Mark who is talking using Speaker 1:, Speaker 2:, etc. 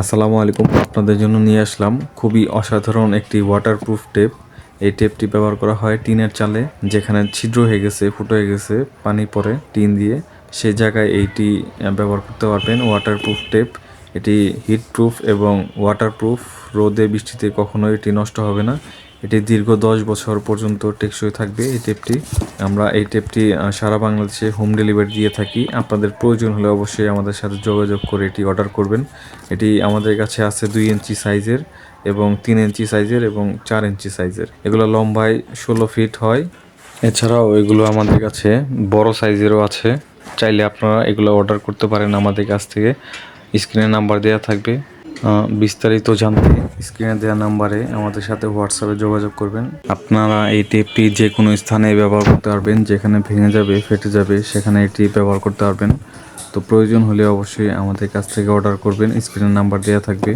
Speaker 1: আসসালামু আলাইকুম। আপনাদের জন্য নিয়ে আসলাম খুবই অসাধারণ একটি ওয়াটারপ্রুফ টেপ। এই টেপটি ব্যবহার করা হয় টিনের চালে, যেখানে ছিদ্র হয়ে গেছে, ফুটো হয়ে গেছে পানি পড়ে টিন দিয়ে, সেই জায়গায় এইটি ব্যবহার করতে পারবেন। ওয়াটারপ্রুফ টেপ, এটি হিটপ্রুফ এবং ওয়াটারপ্রুফ। রোদে বৃষ্টিতে কখনো এটি নষ্ট হবে না। এটি দীর্ঘ 10 বছর পর্যন্ত টেকসই থাকবে এই টেপটি। আমরা এই টেপটি সারা বাংলাদেশে হোম ডেলিভারি দিয়ে থাকি। আপনাদের প্রয়োজন হলে অবশ্যই আমাদের সাথে যোগাযোগ করে এটি অর্ডার করবেন। এটি আমাদের কাছে আছে 2 ইঞ্চি সাইজের এবং 3 ইঞ্চি সাইজের এবং 4 ইঞ্চি সাইজের। এগুলো লম্বায় 16 ফিট হয়। এছাড়াও এগুলো আমাদের কাছে বড় সাইজেরও আছে। চাইলে আপনারা এগুলো অর্ডার করতে পারেন আমাদের কাছ থেকে। স্ক্রিনে নাম্বার দেওয়া থাকবে। বিস্তারিত জানতে স্ক্রিনে দেওয়া নাম্বারে আমাদের সাথে হোয়াটসঅ্যাপে যোগাযোগ করবেন। আপনারা এই টেপটি যে কোনো স্থানে ব্যবহার করতে পারবেন। যেখানে ভেঙে যাবে, ফেটে যাবে, সেখানে এটি ব্যবহার করতে পারবেন। তো প্রয়োজন হলে অবশ্যই আমাদের কাছ থেকে অর্ডার করবেন। স্ক্রিনে নাম্বার দেওয়া থাকবে।